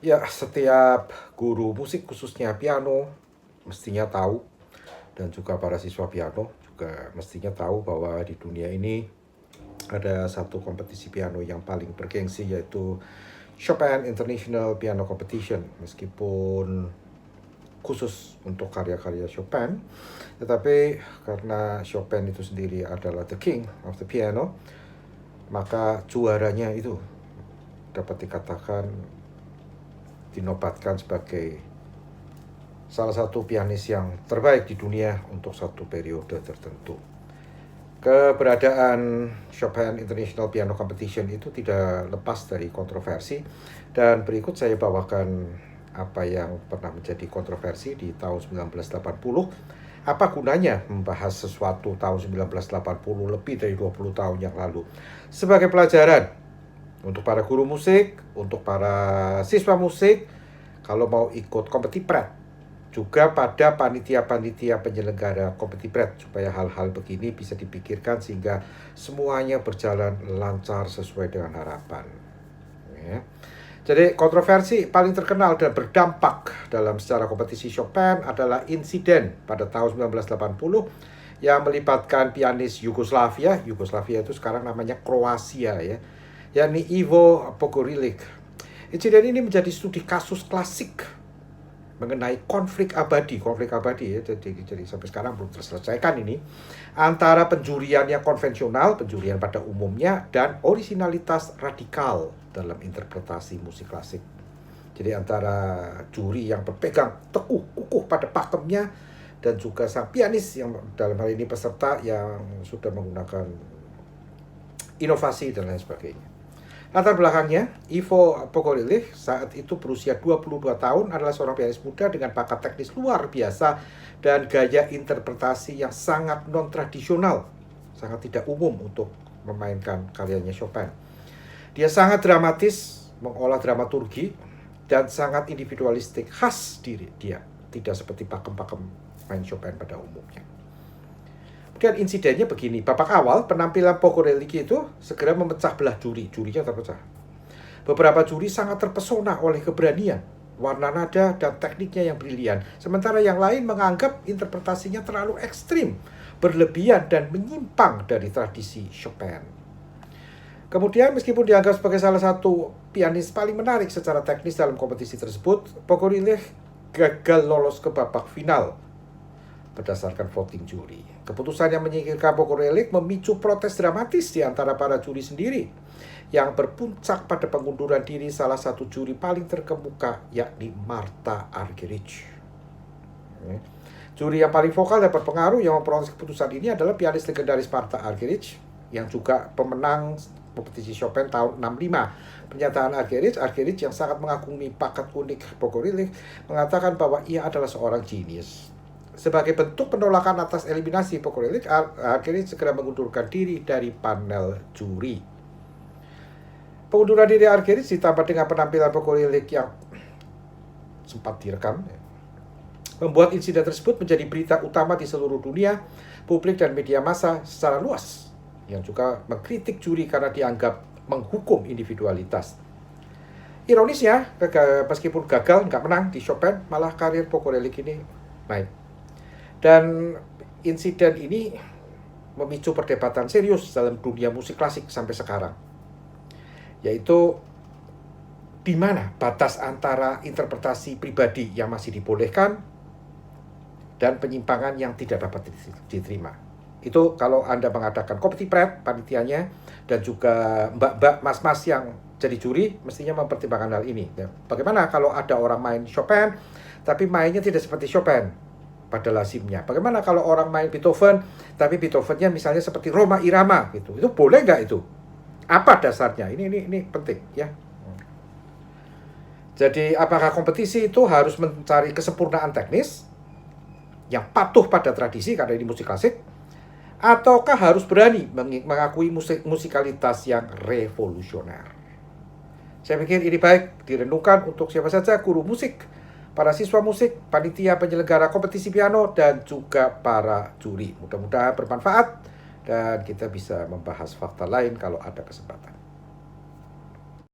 Ya, setiap guru musik khususnya piano mestinya tahu, dan juga para siswa piano juga mestinya tahu bahwa di dunia ini ada satu kompetisi piano yang paling bergengsi, yaitu Chopin International Piano Competition. Meskipun khusus untuk karya-karya Chopin, tetapi karena Chopin itu sendiri adalah the king of the piano, maka juaranya itu dapat dikatakan dinobatkan sebagai salah satu pianis yang terbaik di dunia untuk satu periode tertentu. Keberadaan Chopin International Piano Competition itu tidak lepas dari kontroversi, dan berikut saya bawakan apa yang pernah menjadi kontroversi di tahun 1980. Apa gunanya membahas sesuatu tahun 1980 lebih dari 20 tahun yang lalu? Sebagai pelajaran untuk para guru musik, untuk para siswa musik, kalau mau ikut kompetipret, juga pada panitia-panitia penyelenggara kompetipret, supaya hal-hal begini bisa dipikirkan sehingga semuanya berjalan lancar sesuai dengan harapan. Ya. Jadi kontroversi paling terkenal dan berdampak dalam sejarah kompetisi Chopin adalah insiden pada tahun 1980 yang melibatkan pianis Yugoslavia. Yugoslavia itu sekarang namanya Kroasia, ya, yakni Ivo Pogorilik. Insiden ini menjadi studi kasus klasik mengenai konflik abadi ya, jadi sampai sekarang belum terselesaikan ini, antara penjurian yang konvensional, penjurian pada umumnya, dan orisinalitas radikal dalam interpretasi musik klasik. Jadi antara juri yang berpegang teguh kukuh pada pakemnya, dan juga sang pianis yang dalam hal ini peserta yang sudah menggunakan inovasi dan lain sebagainya. Latar belakangnya, Ivo Pogorilik saat itu berusia 22 tahun, adalah seorang pianis muda dengan bakat teknis luar biasa dan gaya interpretasi yang sangat non-tradisional, sangat tidak umum untuk memainkan karyanya Chopin. Dia sangat dramatis, mengolah dramaturgi, dan sangat individualistik, khas diri dia, tidak seperti pakem-pakem main Chopin pada umumnya. Dan insidennya begini, babak awal penampilan Pogorilik itu segera memecah belah jurinya terpecah. Beberapa juri sangat terpesona oleh keberanian, warna nada, dan tekniknya yang brilian. Sementara yang lain menganggap interpretasinya terlalu ekstrim, berlebihan, dan menyimpang dari tradisi Chopin. Kemudian meskipun dianggap sebagai salah satu pianis paling menarik secara teknis dalam kompetisi tersebut, Pogorilik gagal lolos ke babak final berdasarkan voting juri. Keputusan yang menyingkirkan Pogorilik memicu protes dramatis di antara para juri sendiri, yang berpuncak pada pengunduran diri salah satu juri paling terkemuka, yakni Marta Argerich. Juri yang paling vokal dan berpengaruh yang memprotes keputusan ini adalah pianis legendaris Marta Argerich, yang juga pemenang kompetisi Chopin tahun 65. Pernyataan Argerich yang sangat mengagumi bakat unik Pogorilik, mengatakan bahwa ia adalah seorang jenius. Sebagai bentuk penolakan atas eliminasi Pogorilik, Argerich segera mengundurkan diri dari panel juri. Pengunduran diri Argerich ditambah dengan penampilan Pogorilik yang sempat direkam, membuat insiden tersebut menjadi berita utama di seluruh dunia, publik dan media massa secara luas, yang juga mengkritik juri karena dianggap menghukum individualitas. Ironisnya, meskipun gagal, nggak menang di Chopin, malah karir Pogorilik ini naik. Dan insiden ini memicu perdebatan serius dalam dunia musik klasik sampai sekarang, yaitu di mana batas antara interpretasi pribadi yang masih dibolehkan dan penyimpangan yang tidak dapat diterima. Itu kalau Anda mengadakan kompetipret, panitianya, dan juga mbak-mbak, mas-mas yang jadi juri, mestinya mempertimbangkan hal ini. Bagaimana kalau ada orang main Chopin, tapi mainnya tidak seperti Chopin pada lazimnya? Bagaimana kalau orang main Beethoven, tapi Beethovennya misalnya seperti Roma Irama gitu? Itu boleh nggak itu? Apa dasarnya? Ini penting, ya. Jadi apakah kompetisi itu harus mencari kesempurnaan teknis yang patuh pada tradisi karena ini musik klasik, ataukah harus berani mengakui musikalitas yang revolusioner? Saya pikir ini baik direnungkan untuk siapa saja guru musik, para siswa musik, panitia penyelenggara kompetisi piano, dan juga para juri. Mudah-mudahan bermanfaat dan kita bisa membahas fakta lain kalau ada kesempatan.